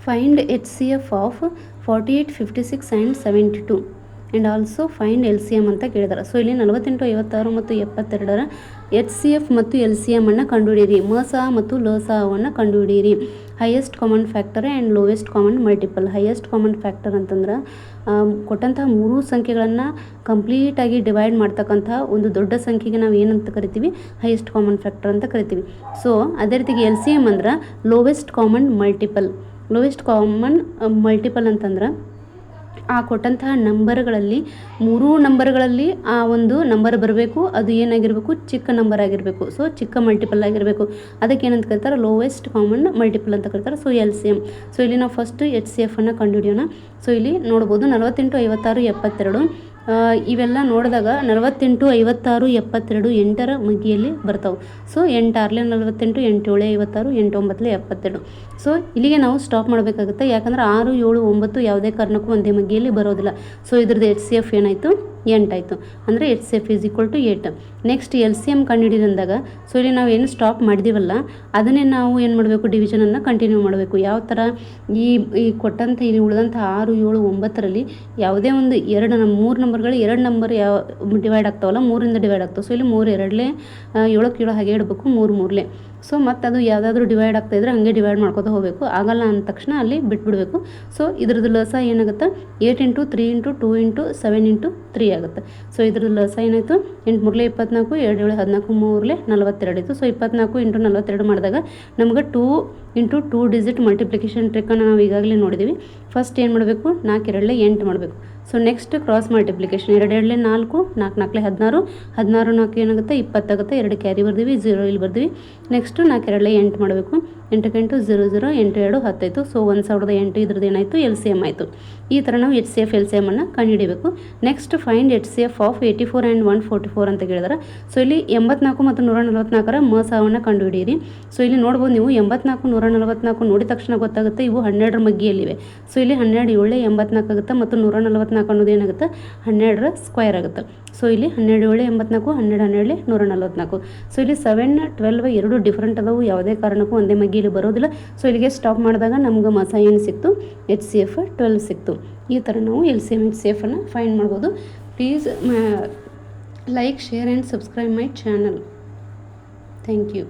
Find HCF of 48, 56 and 72 and also find LCM ಅಂತ ಕೇಳಿದಾರೆ. So ಇಲ್ಲಿ 48, 56 ಮತ್ತು 72ರ HCF ಮತ್ತು LCM ಅನ್ನು ಕಂಡುಹಿಡಿಯಿರಿ. ಮಸ ಮತ್ತು ಲಸವನ್ನು ಕಂಡುಹಿಡಿಯಿರಿ. Highest common factor and lowest common multiple. Highest common factor ಅಂತಂದ್ರೆ ಕೊಟ್ಟಂತಹ ಮೂರು ಸಂಖ್ಯೆಗಳನ್ನು ಕಂಪ್ಲೀಟಾಗಿ ಡಿವೈಡ್ ಮಾಡ್ತಕ್ಕಂಥ ಒಂದು ದೊಡ್ಡ ಸಂಖ್ಯೆಗೆ ನಾವು ಏನಂತ ಕರಿತೀವಿ, ಹೈಯೆಸ್ಟ್ ಕಾಮನ್ ಫ್ಯಾಕ್ಟರ್ ಅಂತ ಕರಿತೀವಿ. ಸೊ ಅದೇ ರೀತಿಗೆ LCM ಅಂದ್ರೆ lowest common multiple. Lowest common multiple ಅಂತಂದ್ರೆ ಆ ಕೊಟ್ಟಂತಹ ನಂಬರ್ಗಳಲ್ಲಿ ಮೂರೂ ನಂಬರ್ಗಳಲ್ಲಿ ಆ ಒಂದು ನಂಬರ್ ಬರಬೇಕು, ಅದು ಏನಾಗಿರಬೇಕು, ಚಿಕ್ಕ ನಂಬರ್ ಆಗಿರಬೇಕು. ಸೊ ಚಿಕ್ಕ ಮಲ್ಟಿಪಲ್ ಆಗಿರಬೇಕು. ಅದಕ್ಕೆ ಏನಂತ ಕರೀತಾರೆ, ಲೋವೆಸ್ಟ್ ಕಾಮನ್ ಮಲ್ಟಿಪಲ್ ಅಂತ ಕರೀತಾರೆ. So LCM. ಸೊ ಇಲ್ಲಿ ನಾವು ಫಸ್ಟ್ HCF ಅನ್ನು ಕಂಡುಹಿಡಿಯೋಣ. ಸೊ ಇಲ್ಲಿ ನೋಡ್ಬೋದು 48, 56, 72 ಇವೆಲ್ಲ ನೋಡಿದಾಗ 48, 56, 72 8ರ ಮಗ್ಗಿಯಲ್ಲಿ ಬರ್ತಾವೆ. ಸೊ 8 6 48, 8 7 56, 8 9 72. ಸೊ ಇಲ್ಲಿಗೆ ನಾವು ಸ್ಟಾಪ್ ಮಾಡಬೇಕಾಗುತ್ತೆ. ಯಾಕಂದ್ರೆ 6 7 9 ಯಾವುದೇ ಕಾರಣಕ್ಕೂ ಒಂದೇ ಮಗ್ಗಿಯಲ್ಲಿ ಬರೋದಿಲ್ಲ. ಸೊ ಇದ್ರದ್ದು HCF ಏನಾಯಿತು, 8 ಆಯಿತು. ಅಂದರೆ HCF is equal to 8. Next LCM ಕಂಡುಹಿಡಿದಂದಾಗ ಸೊ ಇಲ್ಲಿ ನಾವು ಏನು ಸ್ಟಾಪ್ ಮಾಡಿದೀವಲ್ಲ ಅದನ್ನೇ ನಾವು ಏನು ಮಾಡಬೇಕು, ಡಿವಿಷನನ್ನು ಕಂಟಿನ್ಯೂ ಮಾಡಬೇಕು. ಯಾವ ಥರ ಈ ಕೊಟ್ಟಂಥ ಇಲ್ಲಿ ಉಳಿದಂಥ 6 7 9ರಲ್ಲಿ ಯಾವುದೇ ಒಂದು 3 ನಂಬರ್ಗಳು 2 ನಂಬರ್ ಯಾವ ಡಿವೈಡ್ ಆಗ್ತಾವಲ್ಲ 3ರಿಂದ ಡಿವೈಡ್ ಆಗ್ತಾವೆ. ಸೊ ಇಲ್ಲಿ 3 2ಲೆ 7 7 ಹಾಗೆ ಇಡಬೇಕು, 3 3ಲೆ. ಸೊ ಮತ್ತು ಅದು ಯಾವುದಾದ್ರೂ ಡಿವೈಡ್ ಆಗ್ತಾಯಿದ್ರೆ ಹಂಗೆ ಡಿವೈಡ್ ಮಾಡ್ಕೊತಾ ಹೋಗಬೇಕು. ಆಗಲ್ಲ ಅಂದ ತಕ್ಷಣ ಅಲ್ಲಿ ಬಿಟ್ಬಿಡಬೇಕು. ಸೊ ಇದ್ರದ್ದು ಲಸ ಏನಾಗುತ್ತೆ, 8 × 3 × 2 × 7 × 3 ಆಗುತ್ತೆ. ಸೊ ಇದ್ರದ್ದು ಲಸ ಏನಾಯಿತು, 8 3 24, 7 7 14, 3 42 ಇತ್ತು. ಸೊ 24 × 42 ಮಾಡಿದಾಗ ನಮ್ಗೆ 2 × 2 ಡಿಜಿಟ್ ಮಲ್ಟಿಪ್ಲಿಕೇಶನ್ ಟ್ರಿಕ್ಕನ್ನು ನಾವು ಈಗಾಗಲೇ ನೋಡಿದ್ದೀವಿ. ಫಸ್ಟ್ ಏನು ಮಾಡಬೇಕು, 4 2 8 ಮಾಡಬೇಕು. ಸೊ ನೆಕ್ಸ್ಟ್ ಕ್ರಾಸ್ ಮಲ್ಟಿಪ್ಲಿಕೇಶನ್ 2 2 4, 4 4 16, 16 4 ಏನಾಗುತ್ತೆ 20 ಆಗುತ್ತೆ. 2 ಕ್ಯಾರಿ ಬರ್ತೀವಿ, 0 ಇಲ್ಲಿ ಬರ್ತೀವಿ. ನೆಕ್ಸ್ಟ್ 4 2 8 ಮಾಡಬೇಕು. 8 8 0 0, 8 2 10 ಆಯಿತು. ಸೊ 1008 ಇದ್ರದ್ದು ಏನಾಯಿತು, LCM ಆಯಿತು. ಈ ಥರ ನಾವು HCF LCM ಅನ್ನು ಕಂಡುಹಿಡಿಯಬೇಕು. Next find HCF of 84 and 144 ಅಂತ ಕೇಳಿದಾರೆ. ಸೊ ಇಲ್ಲಿ 84 ಮತ್ತು 144ರ ಮಸವನ್ನು ಕಂಡುಹಿಡಿಯಿರಿ. ಸೊ ಇಲ್ಲಿ ನೋಡ್ಬೋದು ನೀವು 84 144 ನೋಡಿದ ತಕ್ಷಣ ಗೊತ್ತಾಗುತ್ತೆ ಇವು 12ರ ಮಗ್ಗಿಯಲ್ಲಿವೆ. ಸೊ ಇಲ್ಲಿ 12 7 84 ಆಗುತ್ತೆ ಮತ್ತು 144 ಅನ್ನೋದು ಏನಾಗುತ್ತೆ 12ರ ಸ್ಕ್ವೇರ್ ಆಗುತ್ತೆ. ಸೊ ಇಲ್ಲಿ 12 7 84, 12 12 144. ಸೊ ಇಲ್ಲಿ 7 12 ಎರಡು ಡಿಫ್ರೆಂಟ್ ಅದಾವು, ಯಾವುದೇ ಕಾರಣಕ್ಕೂ ಒಂದೇ ಮಗ್ಗಿಯಲ್ಲಿ ಬರೋದಿಲ್ಲ. ಸೊ ಇಲ್ಲಿಗೆ ಸ್ಟಾಪ್ ಮಾಡಿದಾಗ ನಮ್ಗೆ ಮಸ ಏನು ಸಿಕ್ತು, HCF 12 ಸಿಕ್ತು. ಈ ಥರ ನಾವು LCM HCF ಅನ್ನು ಫೈಂಡ್ ಮಾಡ್ಬೋದು. Please like, share and subscribe my channel. Thank you.